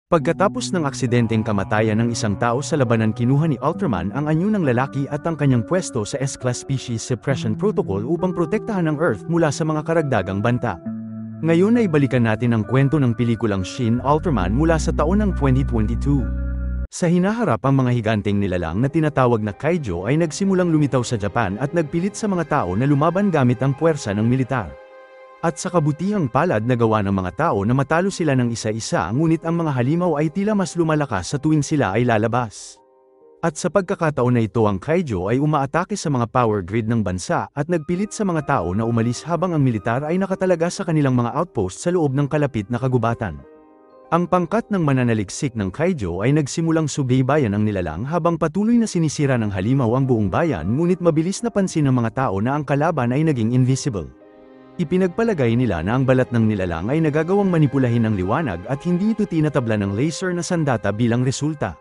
Pagkatapos ng aksidenteng kamatayan ng isang tao sa labanan, kinuha ni Ultraman ang anyo ng lalaki at ang kanyang pwesto sa S-Class Species Suppression Protocol upang protektahan ang Earth mula sa mga karagdagang banta. Ngayon ay balikan natin ang kwento ng pelikulang Shin Ultraman mula sa taon ng 2022. Sa hinaharap, ang mga higanteng nilalang na tinatawag na Kaiju ay nagsimulang lumitaw sa Japan at nagpilit sa mga tao na lumaban gamit ang puwersa ng militar. At sa kabutihang palad, nagawa ng mga tao na matalo sila ng isa-isa, ngunit ang mga halimaw ay tila mas lumalakas sa tuwing sila ay lalabas. At sa pagkakataon na ito, ang Kaiju ay umaatake sa mga power grid ng bansa at nagpilit sa mga tao na umalis habang ang militar ay nakatalaga sa kanilang mga outpost sa loob ng kalapit na kagubatan. Ang pangkat ng mananaliksik ng Kaiju ay nagsimulang subaybayan ang nilalang habang patuloy na sinisira ng halimaw ang buong bayan, ngunit mabilis na pansin ng mga tao na ang kalaban ay naging invisible. Ipinagpalagay nila na ang balat ng nilalang ay nagagawang manipulahin ng liwanag at hindi ito tinatabla ng laser na sandata bilang resulta.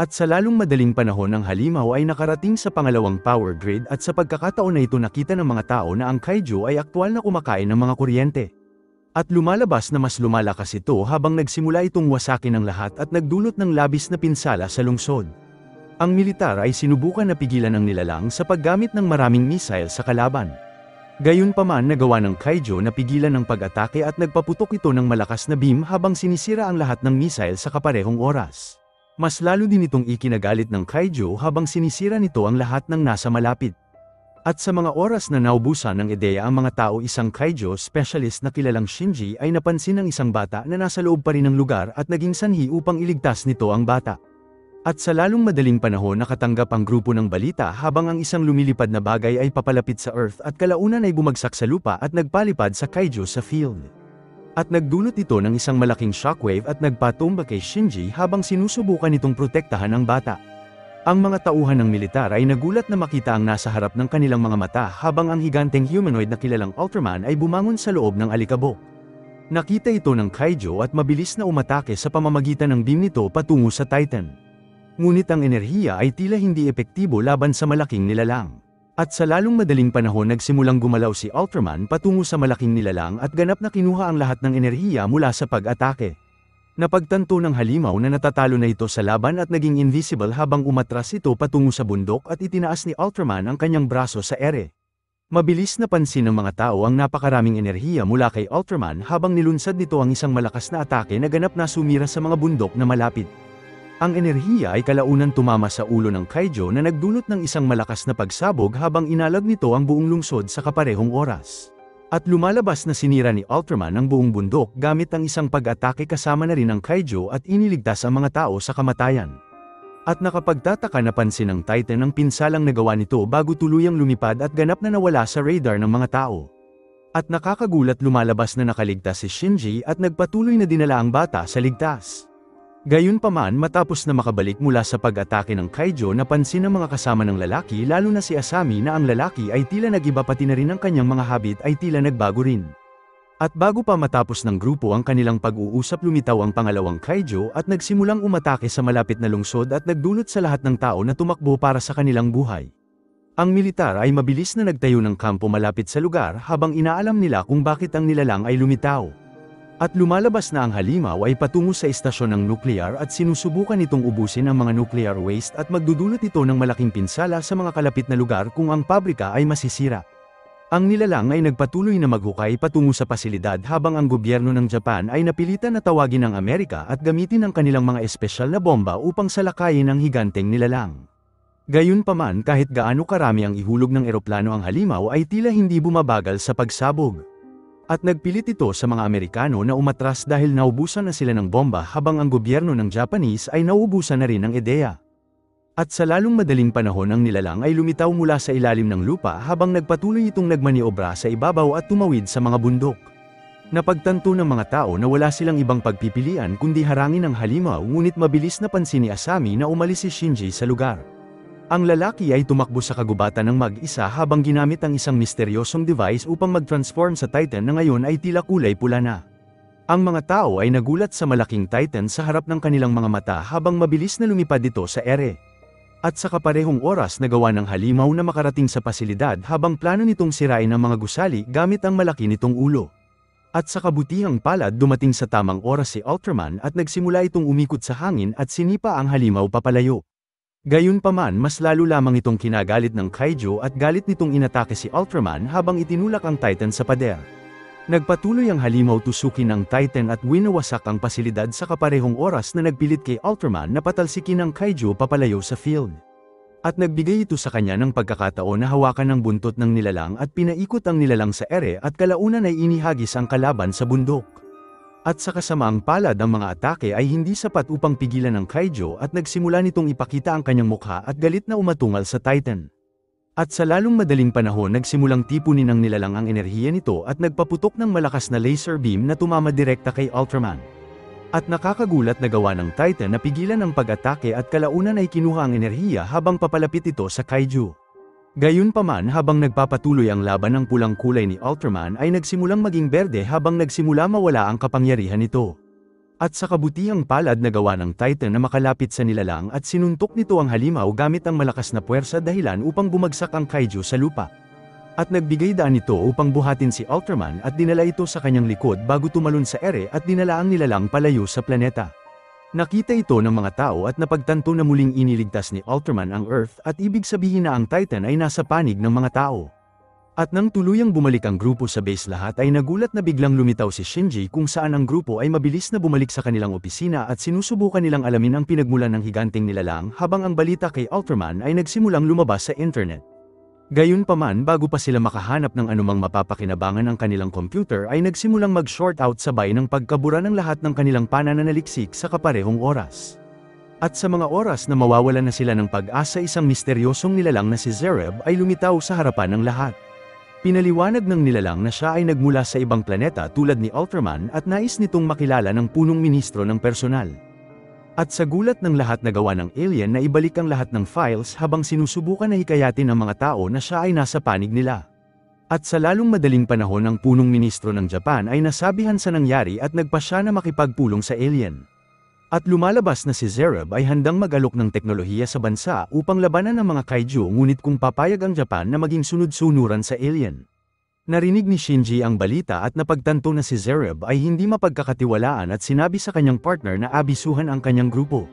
At sa lalong madaling panahon, ang halimaw ay nakarating sa pangalawang power grid at sa pagkakataon na ito nakita ng mga tao na ang Kaiju ay aktwal na kumakain ng mga kuryente. At lumalabas na mas lumalakas ito habang nagsimula itong wasakin ng lahat at nagdulot ng labis na pinsala sa lungsod. Ang militar ay sinubukan na pigilan ang nilalang sa paggamit ng maraming missile sa kalaban. Gayunpaman, nagawa ng Kaiju na pigilan ng pag-atake at nagpaputok ito ng malakas na beam habang sinisira ang lahat ng missile sa kaparehong oras. Mas lalo din itong ikinagalit ng Kaiju habang sinisira nito ang lahat ng nasa malapit. At sa mga oras na naubusan ng ideya ang mga tao, isang Kaiju specialist na kilalang Shinji ay napansin ng isang bata na nasa loob pa rin ng lugar at naging sanhi upang iligtas nito ang bata. At sa lalong madaling panahon, nakatanggap ang grupo ng balita habang ang isang lumilipad na bagay ay papalapit sa Earth at kalaunan ay bumagsak sa lupa at nagpalipad sa Kaiju sa field. At nagdulot ito ng isang malaking shockwave at nagpatumba kay Shinji habang sinusubukan nitong protektahan ang bata. Ang mga tauhan ng militar ay nagulat na makita ang nasa harap ng kanilang mga mata habang ang higanteng humanoid na kilalang Ultraman ay bumangon sa loob ng alikabok. Nakita ito ng Kaiju at mabilis na umatake sa pamamagitan ng beam nito patungo sa Titan. Ngunit ang enerhiya ay tila hindi epektibo laban sa malaking nilalang. At sa lalong madaling panahon, nagsimulang gumalaw si Ultraman patungo sa malaking nilalang at ganap na kinuha ang lahat ng enerhiya mula sa pag-atake. Napagtanto ng halimaw na natatalo na ito sa laban at naging invisible habang umatras ito patungo sa bundok at itinaas ni Ultraman ang kanyang braso sa ere. Mabilis na pansin ng mga tao ang napakaraming enerhiya mula kay Ultraman habang nilunsad nito ang isang malakas na atake na ganap na sumira sa mga bundok na malapit. Ang enerhiya ay kalaunan tumama sa ulo ng Kaiju na nagdulot ng isang malakas na pagsabog habang inalag nito ang buong lungsod sa kaparehong oras. At lumalabas na sinira ni Ultraman ang buong bundok gamit ang isang pag-atake kasama na rin ng Kaiju at iniligtas ang mga tao sa kamatayan. At nakapagtataka, napansin ng Titan ang pinsalang nagawa nito bago tuluyang lumipad at ganap na nawala sa radar ng mga tao. At nakakagulat, lumalabas na nakaligtas si Shinji at nagpatuloy na dinala ang bata sa ligtas. Gayunpaman, matapos na makabalik mula sa pag-atake ng Kaiju, napansin ng mga kasama ng lalaki, lalo na si Asami, na ang lalaki ay tila nag-iba, pati na rin ang kanyang mga habit ay tila nagbago rin. At bago pa matapos ng grupo ang kanilang pag-uusap, lumitaw ang pangalawang Kaiju at nagsimulang umatake sa malapit na lungsod at nagdulot sa lahat ng tao na tumakbo para sa kanilang buhay. Ang militar ay mabilis na nagtayo ng kampo malapit sa lugar habang inaalam nila kung bakit ang nilalang ay lumitaw. At lumalabas na ang halimaw ay patungo sa istasyon ng nuklear at sinusubukan itong ubusin ang mga nuclear waste at magdudulot ito ng malaking pinsala sa mga kalapit na lugar kung ang pabrika ay masisira. Ang nilalang ay nagpatuloy na maghukay patungo sa pasilidad habang ang gobyerno ng Japan ay napilitan na tawagin ang Amerika at gamitin ang kanilang mga espesyal na bomba upang salakayin ang higanteng nilalang. Gayunpaman, kahit gaano karami ang ihulog ng eroplano ang halimaw ay tila hindi bumabagal sa pagsabog. At nagpilit ito sa mga Amerikano na umatras dahil naubusan na sila ng bomba habang ang gobyerno ng Japanese ay naubusan na rin ng ideya. At sa lalong madaling panahon, ang nilalang ay lumitaw mula sa ilalim ng lupa habang nagpatuloy itong nagmaniobra sa ibabaw at tumawid sa mga bundok. Napagtanto ng mga tao na wala silang ibang pagpipilian kundi harangin ang halimaw, ngunit mabilis na pansin ni Asami na umalis si Shinji sa lugar. Ang lalaki ay tumakbo sa kagubatan ng mag-isa habang ginamit ang isang misteryosong device upang mag-transform sa Titan na ngayon ay tila kulay pula na. Ang mga tao ay nagulat sa malaking Titan sa harap ng kanilang mga mata habang mabilis na lumipad ito sa ere. At sa kaparehong oras, nagawa ng halimaw na makarating sa pasilidad habang plano nitong sirain ang mga gusali gamit ang malaki nitong ulo. At sa kabutihang palad dumating sa tamang oras si Ultraman at nagsimula itong umikot sa hangin at sinipa ang halimaw papalayo. Gayunpaman mas lalo lamang itong kinagalit ng Kaiju at galit nitong inatake si Ultraman habang itinulak ang Titan sa pader. Nagpatuloy ang halimaw tusukin ng Titan at winawasak ang pasilidad sa kaparehong oras na nagpilit kay Ultraman na patalsikin ang Kaiju papalayo sa field. At nagbigay ito sa kanya ng pagkakataon na hawakan ang buntot ng nilalang at pinaikot ang nilalang sa ere at kalaunan ay inihagis ang kalaban sa bundok. At sa kasamaang palad ang mga atake ay hindi sapat upang pigilan ng Kaiju at nagsimula nitong ipakita ang kanyang mukha at galit na umatungal sa Titan. At sa lalong madaling panahon nagsimulang tipunin ng nilalang ang enerhiya nito at nagpaputok ng malakas na laser beam na tumama direkta kay Ultraman. At nakakagulat na gawa ng Titan na pigilan ang pag-atake at kalaunan ay kinuha ang enerhiya habang papalapit ito sa Kaiju. Gayunpaman habang nagpapatuloy ang laban ng pulang kulay ni Ultraman ay nagsimulang maging berde habang nagsimula mawala ang kapangyarihan nito. At sa kabutihang palad na gawa ng Titan na makalapit sa nilalang at sinuntok nito ang halimaw gamit ang malakas na puwersa dahilan upang bumagsak ang Kaiju sa lupa. At nagbigay daan ito upang buhatin si Ultraman at dinala ito sa kanyang likod bago tumalon sa ere at dinala ang nilalang palayo sa planeta. Nakita ito ng mga tao at napagtanto na muling iniligtas ni Ultraman ang Earth at ibig sabihin na ang Titan ay nasa panig ng mga tao. At nang tuluyang bumalik ang grupo sa base lahat ay nagulat na biglang lumitaw si Shinji kung saan ang grupo ay mabilis na bumalik sa kanilang opisina at sinusubukan nilang alamin ang pinagmulan ng higanting nilalang habang ang balita kay Ultraman ay nagsimulang lumabas sa internet. Gayunpaman bago pa sila makahanap ng anumang mapapakinabangan ng kanilang computer ay nagsimulang mag-short out sabay ng pagkabura ng lahat ng kanilang pananaliksik sa kaparehong oras. At sa mga oras na mawawalan na sila ng pag-asa isang misteryosong nilalang na si Zereb ay lumitaw sa harapan ng lahat. Pinaliwanag ng nilalang na siya ay nagmula sa ibang planeta tulad ni Ultraman at nais nitong makilala ng punong ministro ng personal. At sa gulat ng lahat na gawa ng alien na ibalik ang lahat ng files habang sinusubukan na hikayatin ang mga tao na siya ay nasa panig nila. At sa lalong madaling panahon ng punong ministro ng Japan ay nasabihan sa nangyari at nagpa siya na makipagpulong sa alien. At lumalabas na si Zereb ay handang mag-alok ng teknolohiya sa bansa upang labanan ang mga Kaiju ngunit kung papayag ang Japan na maging sunod-sunuran sa alien. Narinig ni Shinji ang balita at napagtanto na si Zereb ay hindi mapagkakatiwalaan at sinabi sa kanyang partner na abisuhan ang kanyang grupo.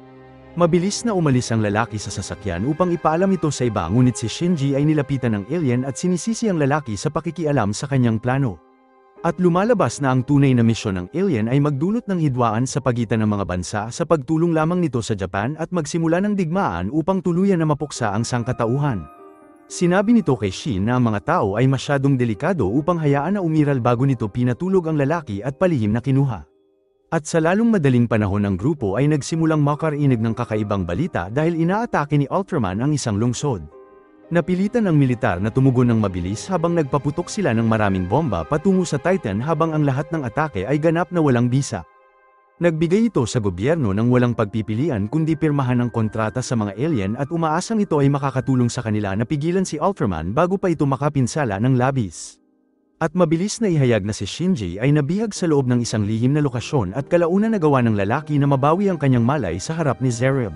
Mabilis na umalis ang lalaki sa sasakyan upang ipaalam ito sa iba ngunit si Shinji ay nilapitan ng alien at sinisisi ang lalaki sa pakikialam sa kanyang plano. At lumalabas na ang tunay na misyon ng alien ay magdulot ng hidwaan sa pagitan ng mga bansa sa pagtulong lamang nito sa Japan at magsimula ng digmaan upang tuluyan na mapuksa ang sangkatauhan. Sinabi nito kay Shin na ang mga tao ay masyadong delikado upang hayaan na umiral bago nito pinatulog ang lalaki at palihim na kinuha. At sa lalong madaling panahon ng grupo ay nagsimulang makarinig ng kakaibang balita dahil inaatake ni Ultraman ang isang lungsod. Napilitan ang militar na tumugon ng mabilis habang nagpaputok sila ng maraming bomba patungo sa Titan habang ang lahat ng atake ay ganap na walang bisa. Nagbigay ito sa gobyerno ng walang pagpipilian kundi pirmahan ng kontrata sa mga alien at umaasang ito ay makakatulong sa kanila na pigilan si Ultraman bago pa ito makapinsala ng labis. At mabilis na ihayag na si Shinji ay nabihag sa loob ng isang lihim na lokasyon at kalaunan nagawa ng lalaki na mabawi ang kanyang malay sa harap ni Zereb.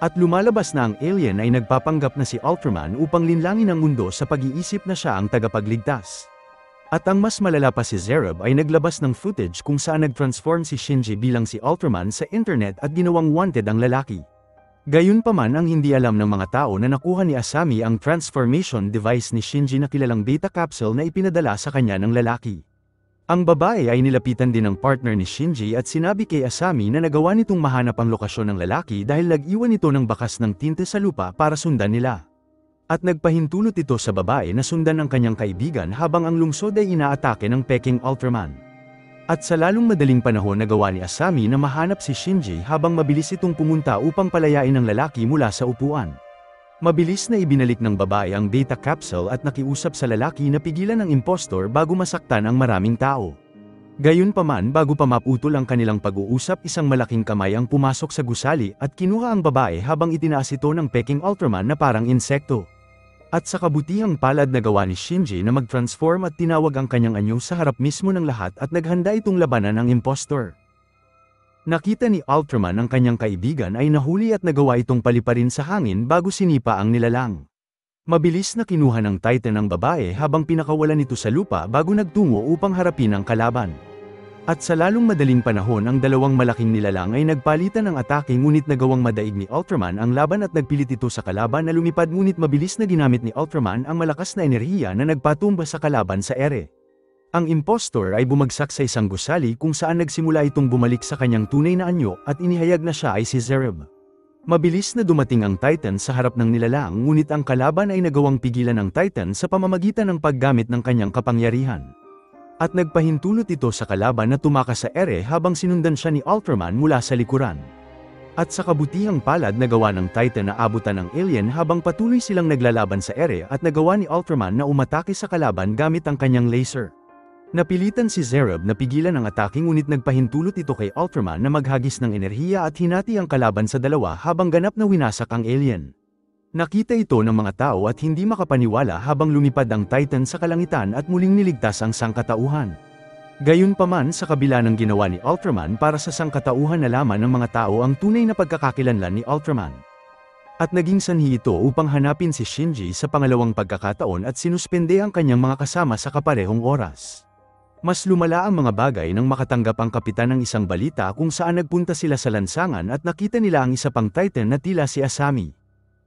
At lumalabas na ang alien ay nagpapanggap na si Ultraman upang linlangin ang mundo sa pag-iisip na siya ang tagapagligtas. At ang mas malala pa si Zereb ay naglabas ng footage kung saan nag-transform si Shinji bilang si Ultraman sa internet at ginawang wanted ang lalaki. Gayunpaman ang hindi alam ng mga tao na nakuha ni Asami ang transformation device ni Shinji na kilalang beta capsule na ipinadala sa kanya ng lalaki. Ang babae ay nilapitan din ng partner ni Shinji at sinabi kay Asami na nagawa nitong mahanap ang lokasyon ng lalaki dahil nag-iwan ito ng bakas ng tinte sa lupa para sundan nila. At nagpahintulot ito sa babae na sundan ang kanyang kaibigan habang ang lungsod ay inaatake ng Peking Ultraman. At sa lalong madaling panahon nagawa ni Asami na mahanap si Shinji habang mabilis itong pumunta upang palayain ang lalaki mula sa upuan. Mabilis na ibinalik ng babae ang beta capsule at nakiusap sa lalaki na pigilan ang impostor bago masaktan ang maraming tao. Gayunpaman bago pa maputol ang kanilang pag-uusap isang malaking kamay ang pumasok sa gusali at kinuha ang babae habang itinaas ito ng Peking Ultraman na parang insekto. At sa kabutihang palad na gawa ni Shinji na mag-transform at tinawag ang kanyang anyo sa harap mismo ng lahat at naghanda itong labanan ang impostor. Nakita ni Ultraman ang kanyang kaibigan ay nahuli at nagawa itong paliparin sa hangin bago sinipa ang nilalang. Mabilis na kinuha ng Titan ang babae habang pinakawalan nito sa lupa bago nagtungo upang harapin ang kalaban. At sa lalong madaling panahon ang dalawang malaking nilalang ay nagpalitan ng atake ngunit nagawang madaig ni Ultraman ang laban at nagpilit ito sa kalaban na lumipad ngunit mabilis na ginamit ni Ultraman ang malakas na enerhiya na nagpatumba sa kalaban sa ere. Ang impostor ay bumagsak sa isang gusali kung saan nagsimula itong bumalik sa kanyang tunay na anyo at inihayag na siya ay si Zereb. Mabilis na dumating ang Titan sa harap ng nilalang ngunit ang kalaban ay nagawang pigilan ng Titan sa pamamagitan ng paggamit ng kanyang kapangyarihan. At nagpahintulot ito sa kalaban na tumakas sa ere habang sinundan siya ni Ultraman mula sa likuran. At sa kabutihang palad nagawa ng Titan na abutan ng alien habang patuloy silang naglalaban sa ere at nagawa ni Ultraman na umatake sa kalaban gamit ang kanyang laser. Napilitan si Zereb na pigilan ang atake ngunit nagpahintulot ito kay Ultraman na maghagis ng enerhiya at hinati ang kalaban sa dalawa habang ganap na winasak ang alien. Nakita ito ng mga tao at hindi makapaniwala habang lumipad ang Titan sa kalangitan at muling niligtas ang sangkatauhan. Gayunpaman sa kabila ng ginawa ni Ultraman para sa sangkatauhan nalaman ng mga tao ang tunay na pagkakakilanlan ni Ultraman. At naging sanhi ito upang hanapin si Shinji sa pangalawang pagkakataon at sinuspende ang kanyang mga kasama sa kaparehong oras. Mas lumala ang mga bagay nang makatanggap ang kapitan ng isang balita kung saan nagpunta sila sa lansangan at nakita nila ang isa pang Titan na tila si Asami.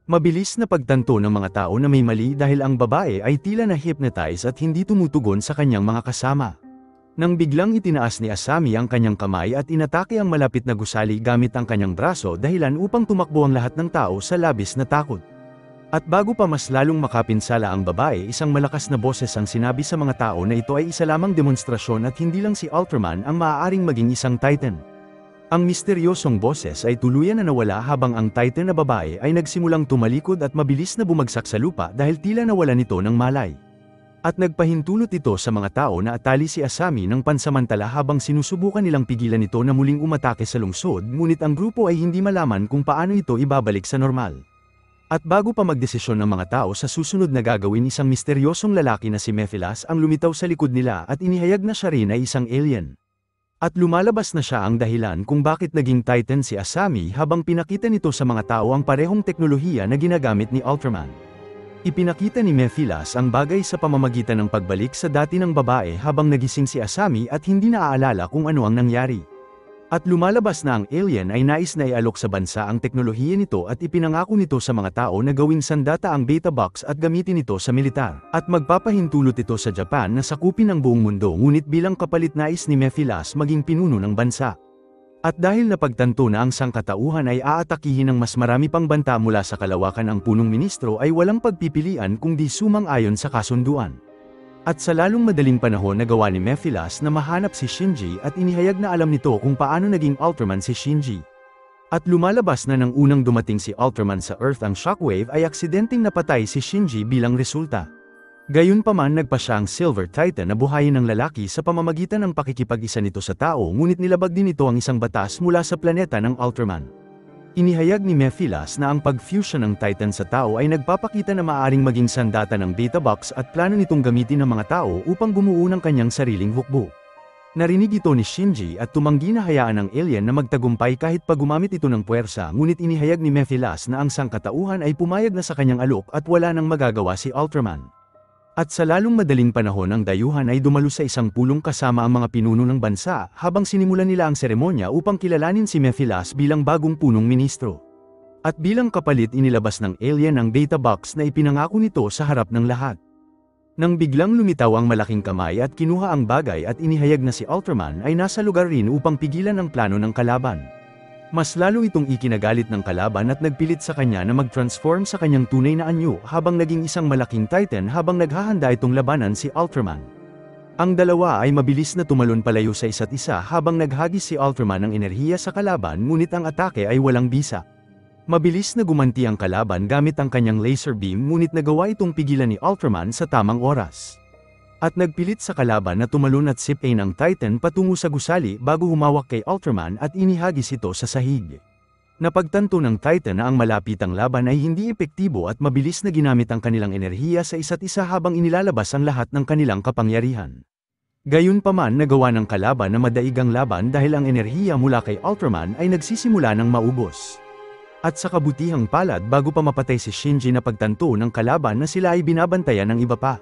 Mabilis na pagtanto ng mga tao na may mali dahil ang babae ay tila na-hypnotize at hindi tumutugon sa kanyang mga kasama. Nang biglang itinaas ni Asami ang kanyang kamay at inatake ang malapit na gusali gamit ang kanyang braso dahilan upang tumakbo ang lahat ng tao sa labis na takot. At bago pa mas lalong makapinsala ang babae, isang malakas na boses ang sinabi sa mga tao na ito ay isa lamang demonstrasyon at hindi lang si Ultraman ang maaaring maging isang Titan. Ang misteryosong boses ay tuluyan na nawala habang ang Titan na babae ay nagsimulang tumalikod at mabilis na bumagsak sa lupa dahil tila nawala nito ng malay. At nagpahintulot ito sa mga tao na atali si Asami ng pansamantala habang sinusubukan nilang pigilan ito na muling umatake sa lungsod ngunit ang grupo ay hindi malaman kung paano ito ibabalik sa normal. At bago pa magdesisyon ng mga tao sa susunod na gagawin, isang misteryosong lalaki na si Mephilas ang lumitaw sa likod nila at inihayag na siya rin ay isang alien. At lumalabas na siya ang dahilan kung bakit naging Titan si Asami habang pinakita nito sa mga tao ang parehong teknolohiya na ginagamit ni Ultraman. Ipinakita ni Mephilas ang bagay sa pamamagitan ng pagbalik sa dati ng babae habang nagising si Asami at hindi naaalala kung ano ang nangyari. At lumalabas na ang alien ay nais na ialok sa bansa ang teknolohiya nito at ipinangako nito sa mga tao na gawing sandata ang Beta Box at gamitin ito sa militar. At magpapahintulot ito sa Japan na sakupin ang buong mundo ngunit bilang kapalit nais ni Mephilas maging pinuno ng bansa. At dahil napagtanto na ang sangkatauhan ay aatakihin ng mas marami pang banta mula sa kalawakan ang punong ministro ay walang pagpipilian kung di sumang-ayon sa kasunduan. At sa lalong madaling panahon nagawa ni Mephilas na mahanap si Shinji at inihayag na alam nito kung paano naging Ultraman si Shinji. At lumalabas na nang unang dumating si Ultraman sa Earth ang shockwave ay aksidenteng napatay si Shinji bilang resulta. Gayunpaman nagpa siya ang Silver Titan na buhayin ng lalaki sa pamamagitan ng pakikipag-isa nito sa tao ngunit nilabag din ito ang isang batas mula sa planeta ng Ultraman. Inihayag ni Mephilas na ang pag-fusion ng Titan sa tao ay nagpapakita na maaaring maging sandata ng Beta Box at plano nitong gamitin ng mga tao upang bumuo ng kanyang sariling hukbo. Narinig ito ni Shinji at tumanggi na hayaan ng alien na magtagumpay kahit pa gumamit ito ng puwersa ngunit inihayag ni Mephilas na ang sangkatauhan ay pumayag na sa kanyang alok at wala nang magagawa si Ultraman. At sa lalong madaling panahon ang dayuhan ay dumalo sa isang pulong kasama ang mga pinuno ng bansa habang sinimulan nila ang seremonya upang kilalanin si Mephilas bilang bagong punong ministro. At bilang kapalit inilabas ng alien ang Beta Box na ipinangako nito sa harap ng lahat. Nang biglang lumitaw ang malaking kamay at kinuha ang bagay at inihayag na si Ultraman ay nasa lugar rin upang pigilan ang plano ng kalaban. Mas lalo itong ikinagalit ng kalaban at nagpilit sa kanya na mag-transform sa kanyang tunay na anyo habang naging isang malaking Titan habang naghahanda itong labanan si Ultraman. Ang dalawa ay mabilis na tumalon palayo sa isa't isa habang naghagis si Ultraman ng enerhiya sa kalaban ngunit ang atake ay walang bisa. Mabilis na gumanti ang kalaban gamit ang kanyang laser beam ngunit nagawa itong pigilan ni Ultraman sa tamang oras. At nagpilit sa kalaban na tumalon at sipin ang Titan patungo sa gusali bago humawak kay Ultraman at inihagis ito sa sahig. Napagtanto ng Titan na ang malapitang laban ay hindi epektibo at mabilis na ginamit ang kanilang enerhiya sa isa't isa habang inilalabas ang lahat ng kanilang kapangyarihan. Gayunpaman nagawa ng kalaban na madaig ang laban dahil ang enerhiya mula kay Ultraman ay nagsisimula ng maubos. At sa kabutihang palad bago pa mapatay si Shinji na pagtanto ng kalaban na sila ay binabantayan ng iba pa.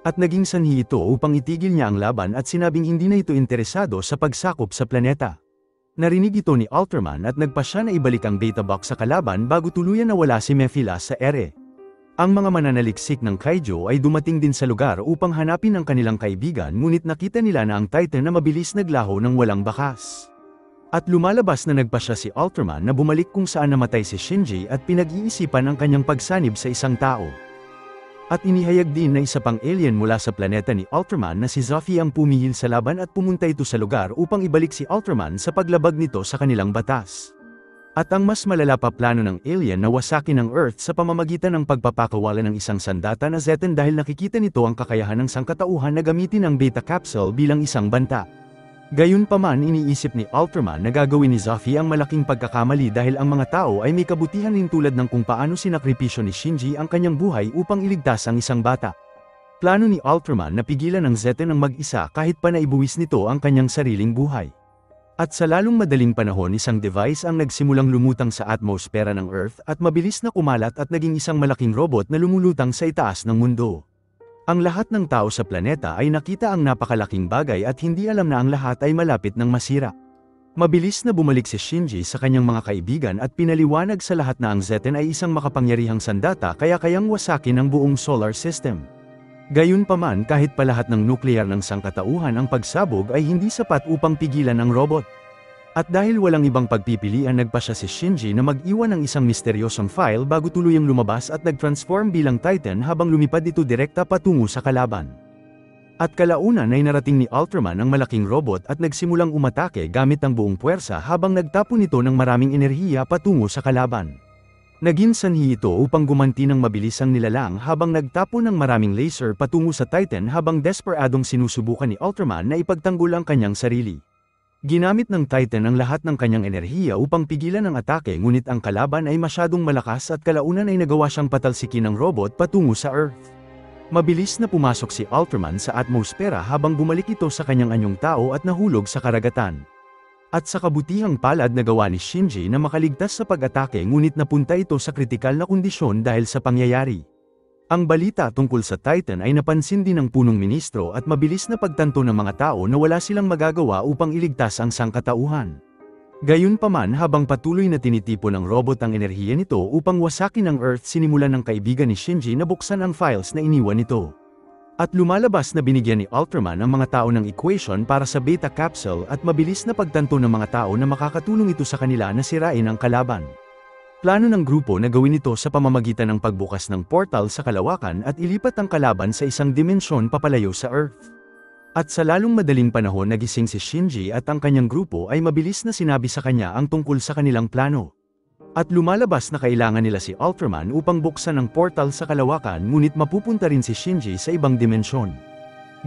At naging sanhi ito upang itigil niya ang laban at sinabing hindi na ito interesado sa pagsakop sa planeta. Narinig ito ni Ultraman at nagpa siya na ibalik ang data box sa kalaban bago tuluyan na wala si Mephilas sa ere. Ang mga mananaliksik ng Kaijo ay dumating din sa lugar upang hanapin ang kanilang kaibigan ngunit nakita nila na ang Titan na mabilis naglaho ng walang bakas. At lumalabas na nagpa siya si Ultraman na bumalik kung saan namatay si Shinji at pinag-iisipan ang kanyang pagsanib sa isang tao. At inihayag din na isa pang alien mula sa planeta ni Ultraman na si Zofie ang pumihil sa laban at pumunta ito sa lugar upang ibalik si Ultraman sa paglabag nito sa kanilang batas. At ang mas malala pa plano ng alien na wasakin ang Earth sa pamamagitan ng pagpapakawala ng isang sandata na Zetan dahil nakikita nito ang kakayahan ng sangkatauhan na gamitin ang beta capsule bilang isang banta. Gayunpaman iniisip ni Ultraman na gagawin ni Zofie ang malaking pagkakamali dahil ang mga tao ay may kabutihan din tulad ng kung paano sinakripisyo ni Shinji ang kanyang buhay upang iligtas ang isang bata. Plano ni Ultraman na pigilan ang Zetan ang mag-isa kahit pa naibuwis nito ang kanyang sariling buhay. At sa lalong madaling panahon isang device ang nagsimulang lumutang sa atmosfera ng Earth at mabilis na kumalat at naging isang malaking robot na lumulutang sa itaas ng mundo. Ang lahat ng tao sa planeta ay nakita ang napakalaking bagay at hindi alam na ang lahat ay malapit ng masira. Mabilis na bumalik si Shinji sa kanyang mga kaibigan at pinaliwanag sa lahat na ang Zetan ay isang makapangyarihang sandata kaya kayang wasakin ang buong solar system. Gayunpaman kahit pa lahat ng nuklear ng sangkatauhan ang pagsabog ay hindi sapat upang pigilan ang robot. At dahil walang ibang pagpipilian nagpa siya si Shinji na mag-iwan ng isang misteryosong file bago tuluyang lumabas at nag-transform bilang Titan habang lumipad ito direkta patungo sa kalaban. At kalaunan ay narating ni Ultraman ang malaking robot at nagsimulang umatake gamit ang buong puwersa habang nagtapon ito ng maraming enerhiya patungo sa kalaban. Naging sanhi ito upang gumanti ng mabilis ang nilalang habang nagtapon ng maraming laser patungo sa Titan habang desperadong sinusubukan ni Ultraman na ipagtanggol ang kanyang sarili. Ginamit ng Titan ang lahat ng kanyang enerhiya upang pigilan ang atake ngunit ang kalaban ay masyadong malakas at kalaunan ay nagawa siyang patalsikin ng robot patungo sa Earth. Mabilis na pumasok si Ultraman sa atmosfera habang bumalik ito sa kanyang anyong tao at nahulog sa karagatan. At sa kabutihang palad nagawa ni Shinji na makaligtas sa pag-atake ngunit napunta ito sa kritikal na kondisyon dahil sa pangyayari. Ang balita tungkol sa Titan ay napansin din ng punong ministro at mabilis na pagtanto ng mga tao na wala silang magagawa upang iligtas ang sangkatauhan. Gayunpaman habang patuloy na tinitipon ng robot ang enerhiya nito upang wasakin ang Earth sinimulan ng kaibigan ni Shinji na buksan ang files na iniwan nito. At lumalabas na binigyan ni Ultraman ang mga tao ng equation para sa beta capsule at mabilis na pagtanto ng mga tao na makakatulong ito sa kanila na sirain ang kalaban. Plano ng grupo na gawin ito sa pamamagitan ng pagbukas ng portal sa kalawakan at ilipat ang kalaban sa isang dimensyon papalayo sa Earth. At sa lalong madaling panahon nagising si Shinji at ang kanyang grupo ay mabilis na sinabi sa kanya ang tungkol sa kanilang plano. At lumalabas na kailangan nila si Ultraman upang buksan ang portal sa kalawakan ngunit mapupunta rin si Shinji sa ibang dimensyon.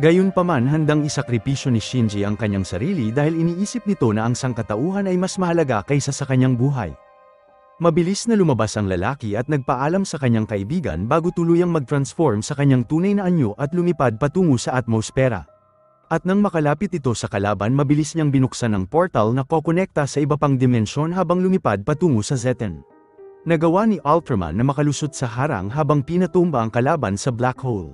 Gayunpaman handang isakripisyo ni Shinji ang kanyang sarili dahil iniisip nito na ang sangkatauhan ay mas mahalaga kaysa sa kanyang buhay. Mabilis na lumabas ang lalaki at nagpaalam sa kanyang kaibigan bago tuluyang mag-transform sa kanyang tunay na anyo at lumipad patungo sa atmosfera. At nang makalapit ito sa kalaban mabilis niyang binuksan ang portal na kokonekta sa iba pang dimensyon habang lumipad patungo sa Zetan. Nagawa ni Ultraman na makalusot sa harang habang pinatumba ang kalaban sa black hole.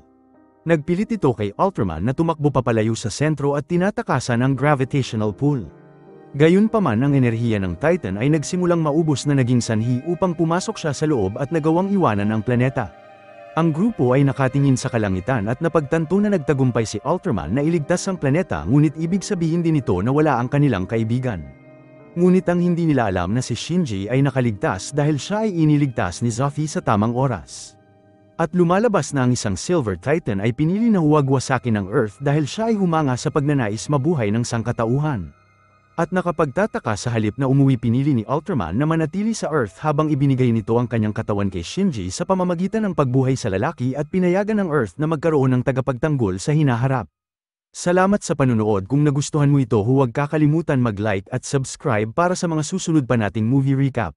Nagpilit ito kay Ultraman na tumakbo papalayo sa sentro at tinatakasan ang gravitational pull. Gayunpaman ang enerhiya ng Titan ay nagsimulang maubos na naging sanhi upang pumasok siya sa loob at nagawang iwanan ang planeta. Ang grupo ay nakatingin sa kalangitan at napagtanto na nagtagumpay si Ultraman na iligtas ang planeta ngunit ibig sabihin din ito na wala ang kanilang kaibigan. Ngunit ang hindi nila alam na si Shinji ay nakaligtas dahil siya ay iniligtas ni Zofie sa tamang oras. At lumalabas na ang isang Silver Titan ay pinili na huwag wasakin ang Earth dahil siya ay humanga sa pagnanais mabuhay ng sangkatauhan. At nakapagtataka sa halip na umuwi pinili ni Ultraman na manatili sa Earth habang ibinigay nito ang kanyang katawan kay Shinji sa pamamagitan ng pagbuhay sa lalaki at pinayagan ng Earth na magkaroon ng tagapagtanggol sa hinaharap. Salamat sa panunood. Kung nagustuhan mo ito huwag kakalimutan mag-like at subscribe para sa mga susunod pa nating movie recap.